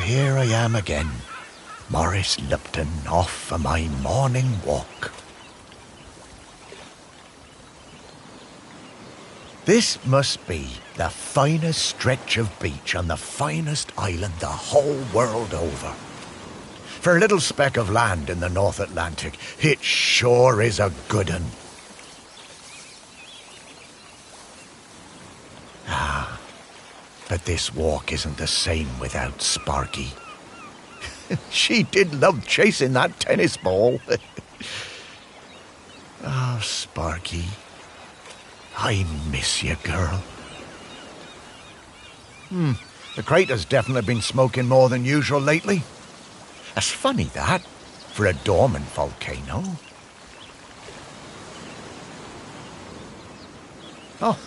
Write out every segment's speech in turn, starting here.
here I am again, Maurice Lupton, off for my morning walk. This must be the finest stretch of beach on the finest island the whole world over. For a little speck of land in the North Atlantic, it sure is a good un. But this walk isn't the same without Sparky. She did love chasing that tennis ball. Oh, Sparky, I miss you, girl. The crater's definitely been smoking more than usual lately. That's funny, that, for a dormant volcano. Oh,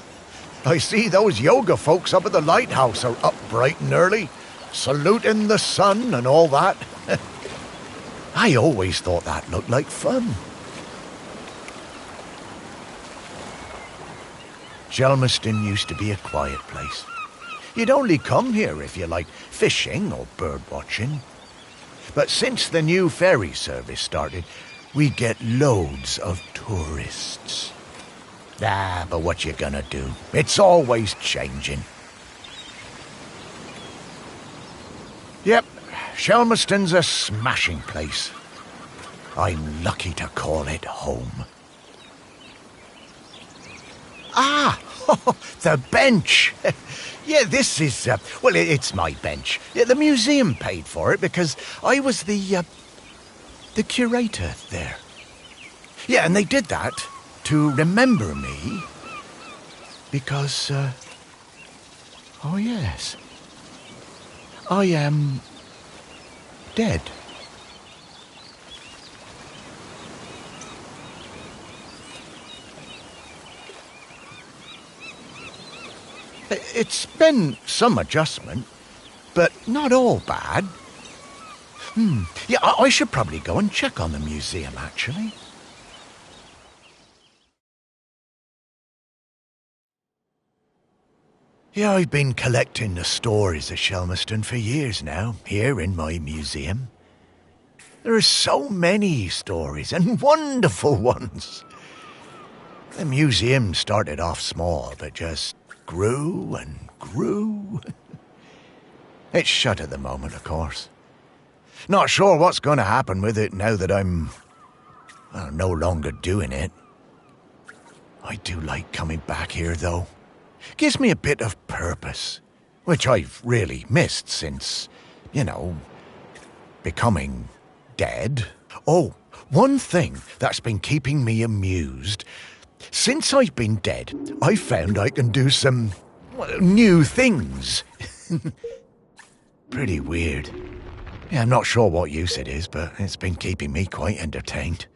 I see those yoga folks up at the lighthouse are up bright and early, saluting the sun and all that. I always thought that looked like fun. Shelmerston used to be a quiet place. You'd only come here if you liked fishing or bird watching. But since the new ferry service started, we get loads of tourists. But what you gonna do? It's always changing. Yep, Shelmerston's a smashing place. I'm lucky to call it home. The bench. Yeah, this is, it's my bench. Yeah, the museum paid for it because I was the curator there. Yeah, and they did that to remember me because, oh yes, I am dead. It's been some adjustment, but not all bad. Yeah, I should probably go and check on the museum, actually. Yeah, I've been collecting the stories of Shelmerston for years now, here in my museum. There are so many stories, and wonderful ones. The museum started off small, but just grew and grew. It's shut at the moment, of course. Not sure what's going to happen with it now that I'm no longer doing it. I do like coming back here, though. Gives me a bit of purpose, which I've really missed since, becoming dead. Oh, one thing that's been keeping me amused. Since I've been dead, I found I can do some new things. Pretty weird. Yeah, I'm not sure what use it is, but it's been keeping me quite entertained.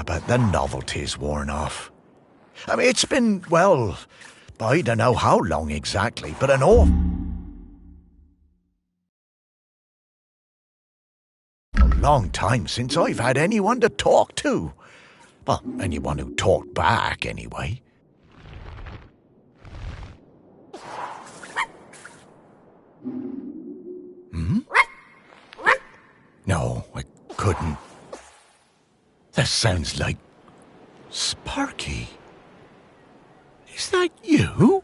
But the novelty's worn off. I mean, it's been, I don't know how long exactly, but an awful long time since I've had anyone to talk to. Well, anyone who talked back, anyway. No, I couldn't. That sounds like Sparky. Is that you?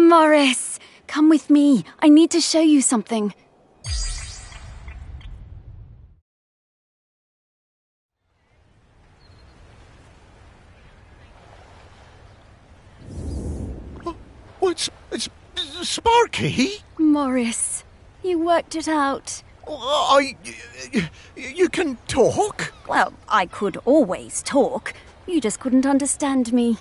Morris, come with me. I need to show you something. It's Sparky? Morris, you worked it out. You can talk? Well, I could always talk. You just couldn't understand me.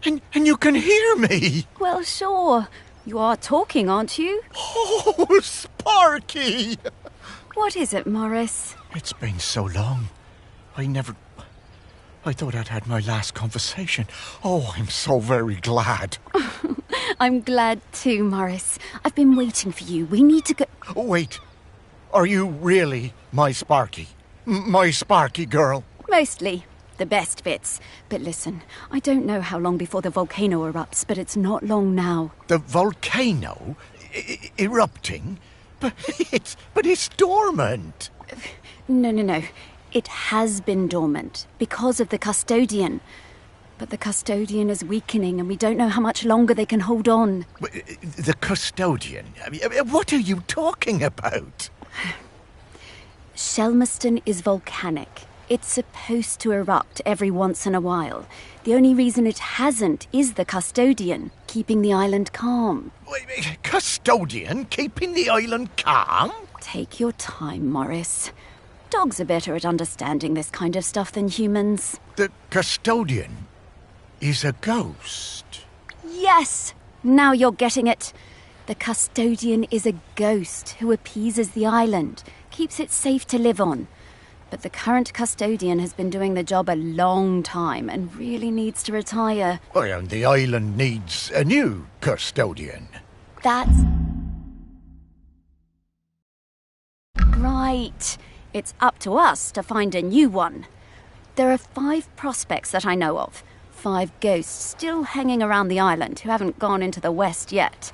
And you can hear me? Well, sure. You are talking, aren't you? Oh, Sparky! What is it, Morris? It's been so long. I thought I'd had my last conversation. Oh, I'm so very glad. I'm glad too, Morris. I've been waiting for you. We need to go... Oh, wait. Are you really my Sparky? My Sparky girl? Mostly. The best bits. But listen, I don't know how long before the volcano erupts, but it's not long now. The volcano? Erupting? But it's dormant. No. It has been dormant because of the custodian. But the custodian is weakening and we don't know how much longer they can hold on. The custodian? What are you talking about? Shelmerston is volcanic. It's supposed to erupt every once in a while. The only reason it hasn't is the custodian, keeping the island calm. Custodian keeping the island calm? Take your time, Morris. Dogs are better at understanding this kind of stuff than humans. The custodian is a ghost. Yes! Now you're getting it. The custodian is a ghost who appeases the island, keeps it safe to live on. But the current custodian has been doing the job a long time and really needs to retire. Well, and the island needs a new custodian. That's... right. It's up to us to find a new one. There are 5 prospects that I know of. 5 ghosts still hanging around the island who haven't gone into the west yet.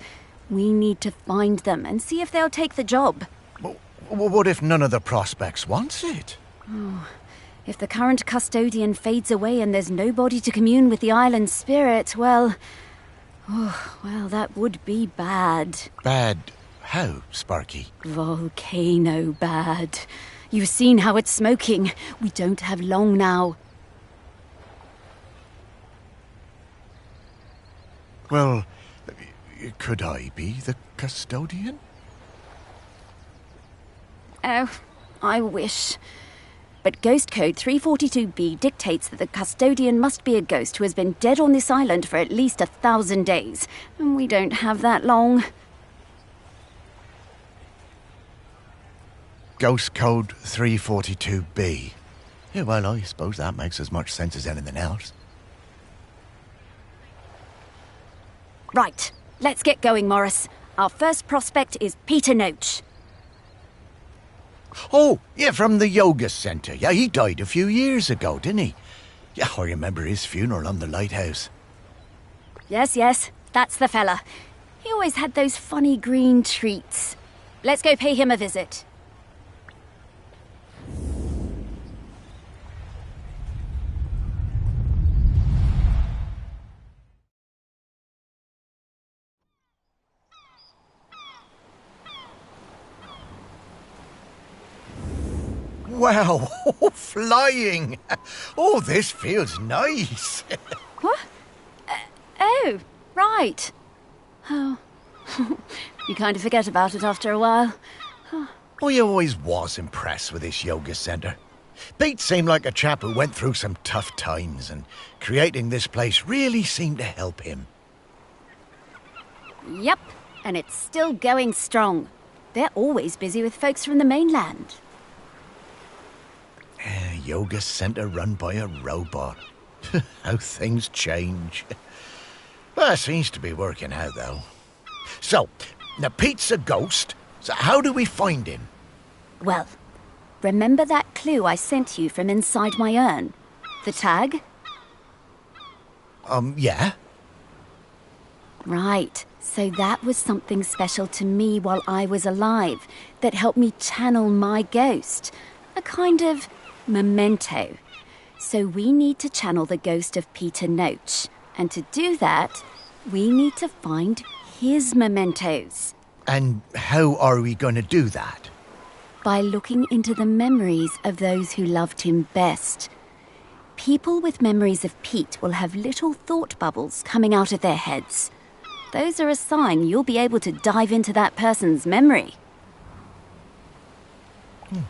We need to find them and see if they'll take the job. What if none of the prospects wants it? Oh, if the current custodian fades away and there's nobody to commune with the island's spirit, well, that would be bad. Bad how, Sparky? Volcano bad. You've seen how it's smoking. We don't have long now. Well, could I be the custodian? Oh, I wish. But Ghost Code 342B dictates that the custodian must be a ghost who has been dead on this island for at least 1,000 days. And we don't have that long. Ghost Code 342B. Yeah, well, I suppose that makes as much sense as anything else. Right, let's get going, Morris. Our first prospect is Peter Noach. Oh, yeah, from the yoga centre. Yeah, he died a few years ago, didn't he? Yeah, I remember his funeral on the lighthouse. Yes, that's the fella. He always had those funny green treats. Let's go pay him a visit. Wow, flying! Oh, this feels nice. What? Oh, right. Oh, you kind of forget about it after a while. I always was impressed with this yoga centre. Pete seemed like a chap who went through some tough times, and creating this place really seemed to help him. Yep, and it's still going strong. They're always busy with folks from the mainland. Yoga centre run by a robot. How things change. Well, it seems to be working out, though. So, now Pete's a ghost, so how do we find him? Well, remember that clue I sent you from inside my urn? The tag? Yeah. Right, so that was something special to me while I was alive that helped me channel my ghost. A kind of memento. So we need to channel the ghost of Peter Noach. And to do that, We need to find his mementos. And how are we going to do that? By looking into the memories of those who loved him best. People with memories of Pete will have little thought bubbles coming out of their heads. Those are a sign you'll be able to dive into that person's memory.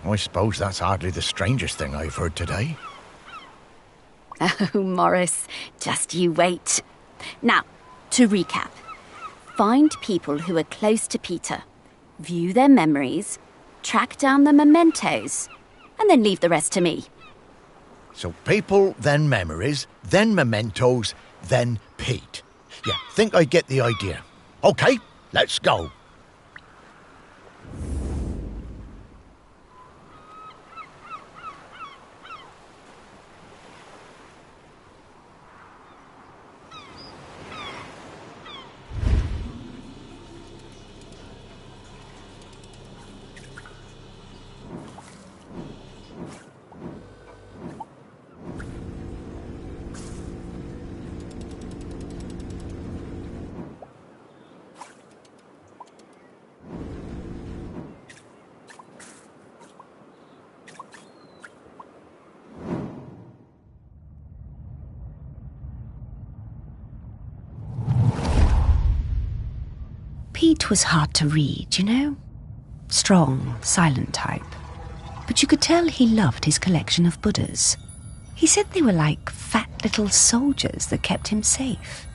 I suppose that's hardly the strangest thing I've heard today. Oh, Morris, just you wait. Now, to recap. Find people who are close to Peter, view their memories, track down the mementos, and then leave the rest to me. So people, then memories, then mementos, then Pete. Yeah, think I get the idea. Okay, let's go. Pete was hard to read, you know? Strong, silent type. But you could tell he loved his collection of Buddhas. He said they were like fat little soldiers that kept him safe.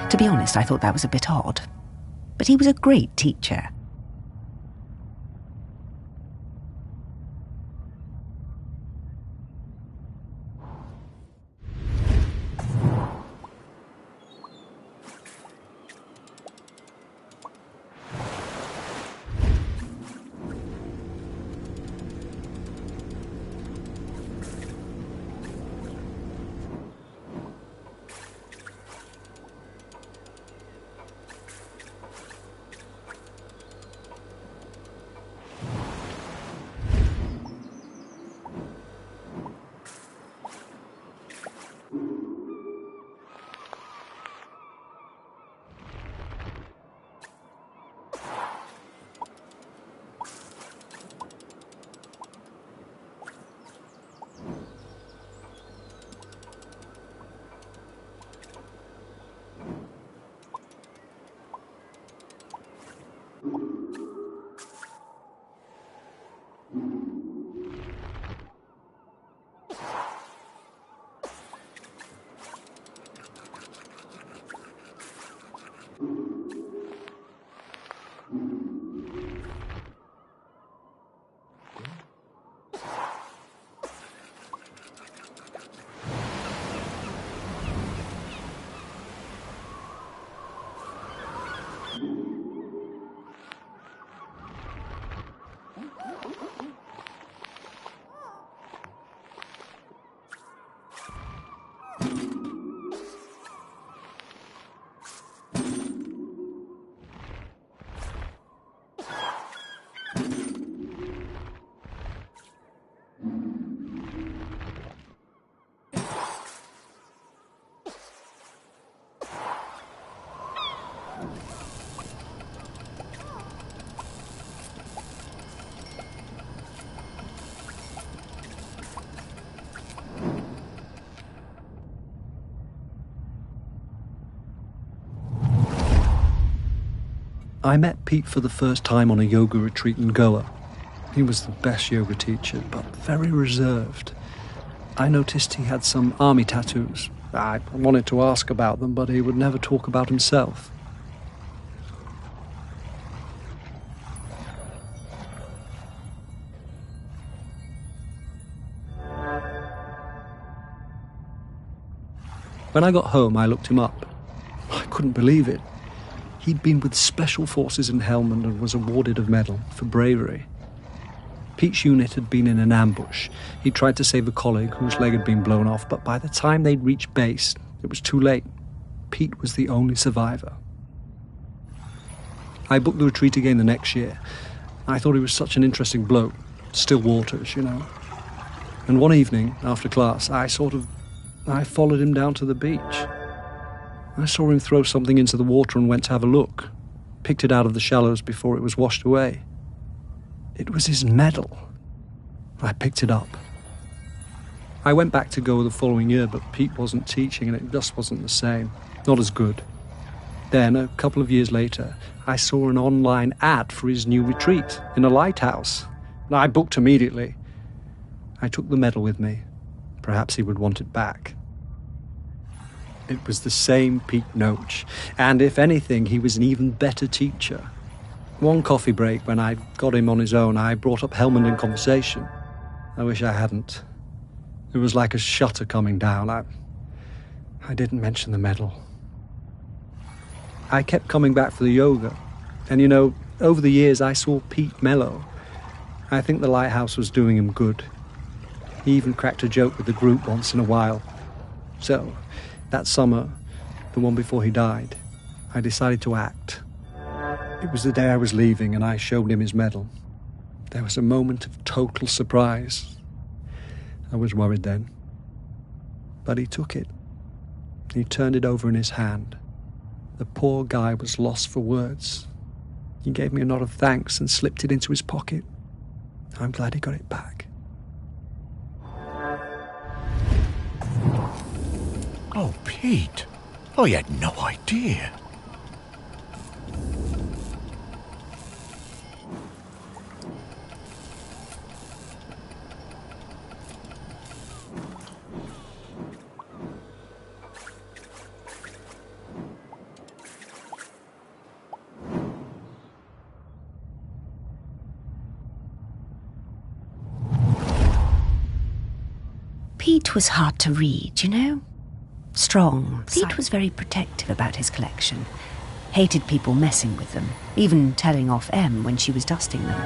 To be honest, I thought that was a bit odd. But he was a great teacher. I met Pete for the first time on a yoga retreat in Goa. He was the best yoga teacher, but very reserved. I noticed he had some army tattoos. I wanted to ask about them, but he would never talk about himself. When I got home, I looked him up. I couldn't believe it. He'd been with Special Forces in Helmand and was awarded a medal for bravery. Pete's unit had been in an ambush. He tried to save a colleague whose leg had been blown off, but by the time they'd reached base, it was too late. Pete was the only survivor. I booked the retreat again the next year. I thought he was such an interesting bloke. Still waters, you know. And one evening, after class, I followed him down to the beach. I saw him throw something into the water and went to have a look. Picked it out of the shallows before it was washed away. It was his medal. I picked it up. I went back to go the following year, but Pete wasn't teaching and it just wasn't the same. Not as good. Then, a couple of years later, I saw an online ad for his new retreat in a lighthouse. I booked immediately. I took the medal with me. Perhaps he would want it back. It was the same Pete Noach, and if anything, he was an even better teacher. One coffee break, when I got him on his own, I brought up Helmand in conversation. I wish I hadn't. It was like a shutter coming down. I didn't mention the medal. I kept coming back for the yoga, and you know, over the years I saw Pete mellow. I think the lighthouse was doing him good. He even cracked a joke with the group once in a while. So, that summer, the one before he died, I decided to act. It was the day I was leaving and I showed him his medal. There was a moment of total surprise. I was worried then. But he took it. He turned it over in his hand. The poor guy was lost for words. He gave me a nod of thanks and slipped it into his pocket. I'm glad he got it back. Oh, Pete. I had no idea. Pete was hard to read, you know? Strong. Pete was very protective about his collection. Hated people messing with them, even telling off Em when she was dusting them.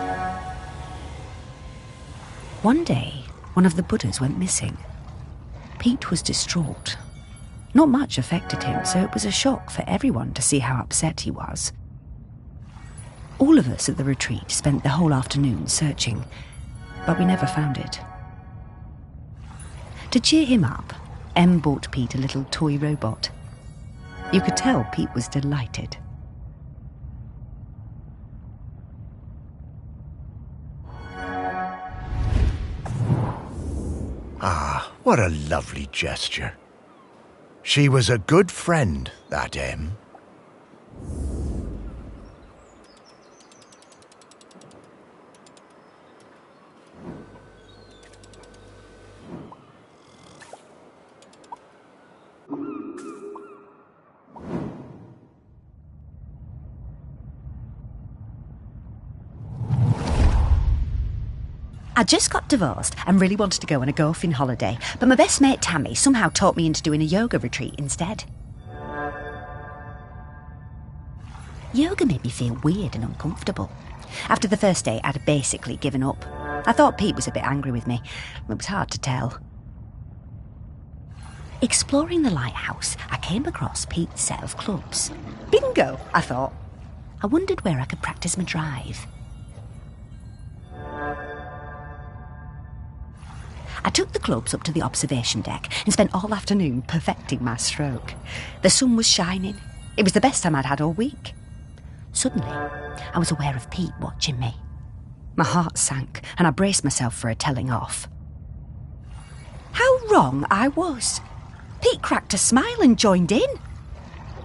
One day, one of the Buddhas went missing. Pete was distraught. Not much affected him, so it was a shock for everyone to see how upset he was. All of us at the retreat spent the whole afternoon searching, but we never found it. To cheer him up, Em bought Pete a little toy robot. You could tell Pete was delighted. Ah, what a lovely gesture. She was a good friend, that Em. I just got divorced and really wanted to go on a golfing holiday, but my best mate Tammy somehow talked me into doing a yoga retreat instead. Yoga made me feel weird and uncomfortable. After the first day, I'd basically given up. I thought Pete was a bit angry with me. It was hard to tell. Exploring the lighthouse, I came across Pete's set of clubs. Bingo, I thought. I wondered where I could practice my drive. I took the clubs up to the observation deck and spent all afternoon perfecting my stroke. The sun was shining. It was the best time I'd had all week. Suddenly, I was aware of Pete watching me. My heart sank and I braced myself for a telling off. How wrong I was. Pete cracked a smile and joined in.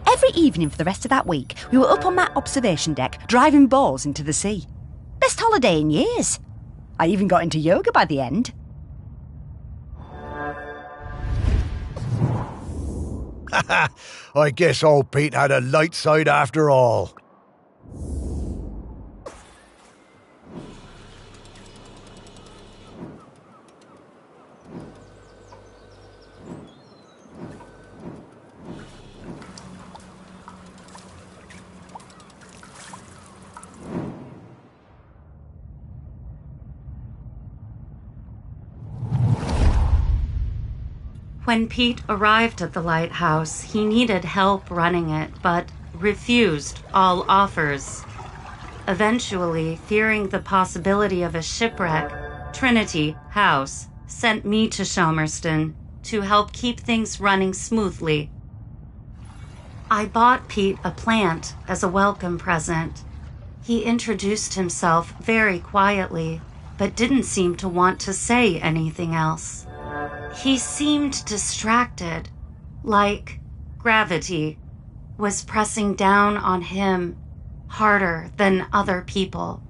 Every evening for the rest of that week, we were up on that observation deck, driving balls into the sea. Best holiday in years. I even got into yoga by the end. I guess old Pete had a light side after all. When Pete arrived at the lighthouse, he needed help running it, but refused all offers. Eventually, fearing the possibility of a shipwreck, Trinity House sent me to Shelmerston to help keep things running smoothly. I bought Pete a plant as a welcome present. He introduced himself very quietly, but didn't seem to want to say anything else. He seemed distracted, like gravity was pressing down on him harder than other people.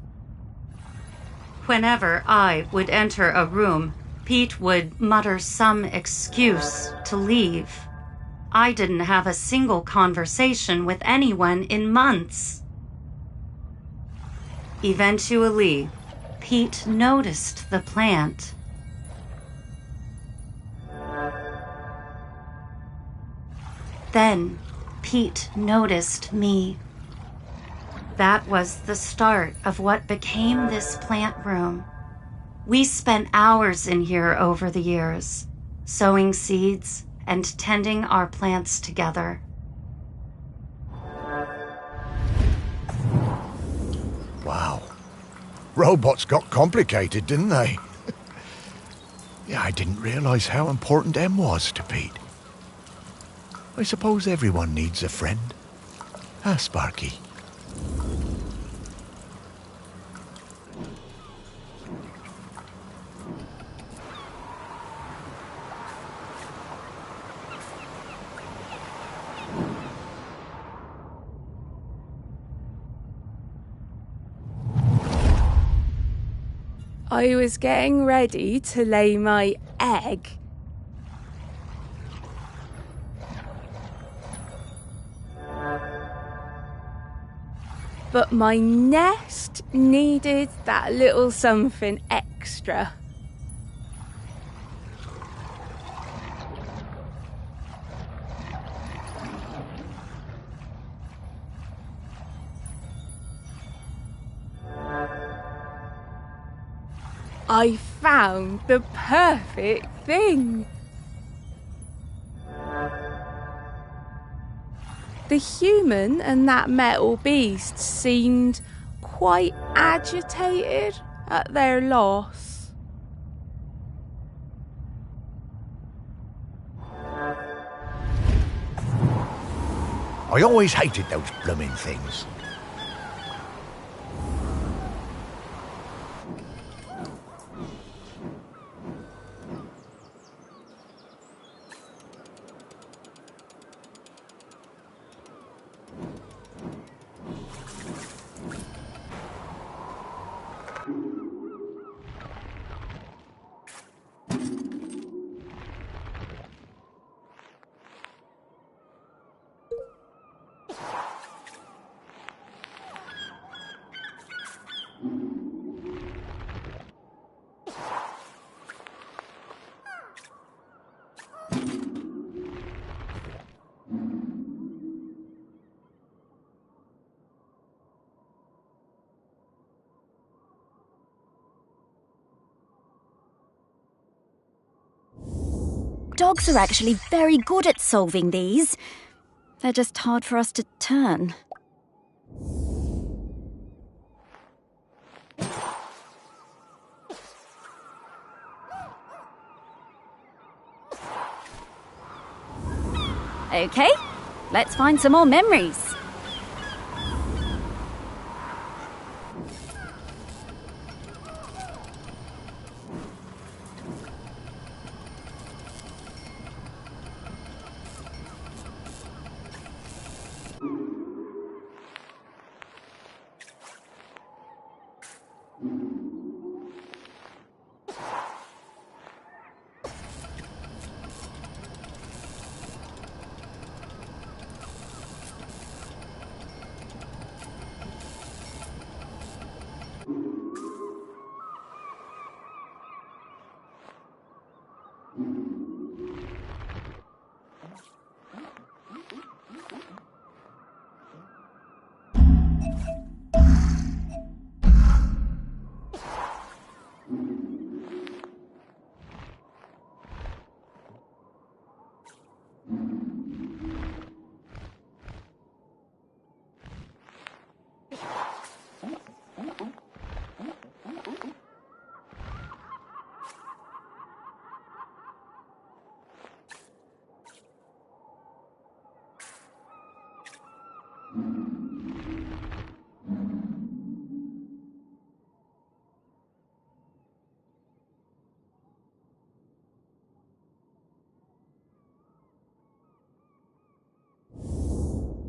Whenever I would enter a room, Pete would mutter some excuse to leave. I didn't have a single conversation with anyone in months. Eventually, Pete noticed the plant. Then, Pete noticed me. That was the start of what became this plant room. We spent hours in here over the years, sowing seeds and tending our plants together. Wow. Robots got complicated, didn't they? Yeah, I didn't realize how important Em was to Pete. I suppose everyone needs a friend. Huh, Sparky? I was getting ready to lay my egg. But my nest needed that little something extra. I found the perfect thing. The human and that metal beast seemed quite agitated at their loss. I always hated those blooming things. Dogs are actually very good at solving these. They're just hard for us to turn. Okay, let's find some more memories.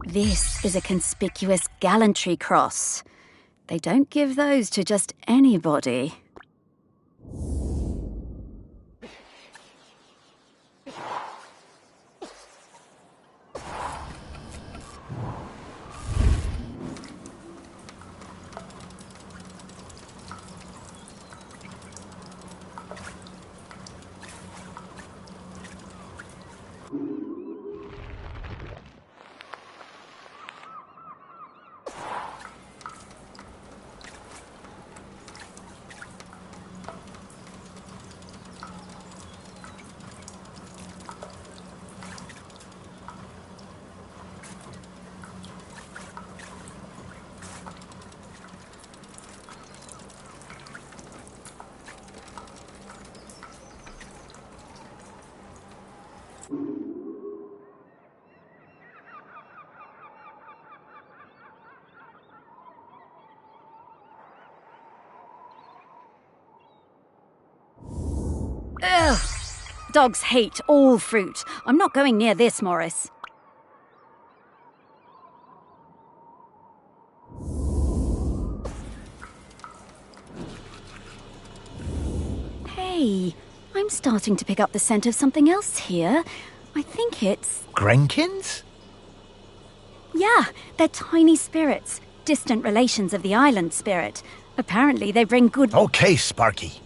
This is a conspicuous gallantry cross. They don't give those to just anybody. Ugh! Dogs hate all fruit. I'm not going near this, Morris. Hey, I'm starting to pick up the scent of something else here. I think it's... Grenkins? Yeah, they're tiny spirits, distant relations of the island spirit. Apparently they bring good... Okay, Sparky.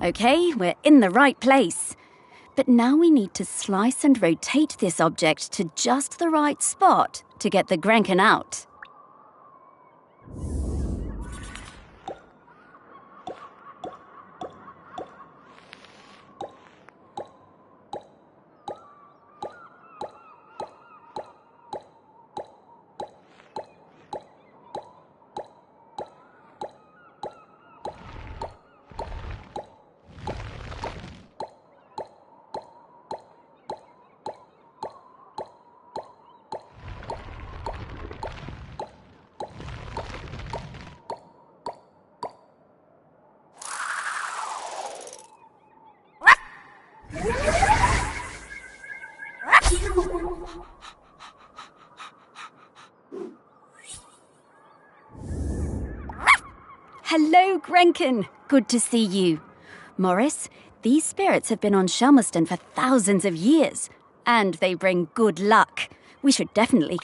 Okay, we're in the right place. But now we need to slice and rotate this object to just the right spot to get the Grenkin out. Hello, Grenkin. Good to see you. Morris, these spirits have been on Shelmerston for thousands of years, and they bring good luck. We should definitely...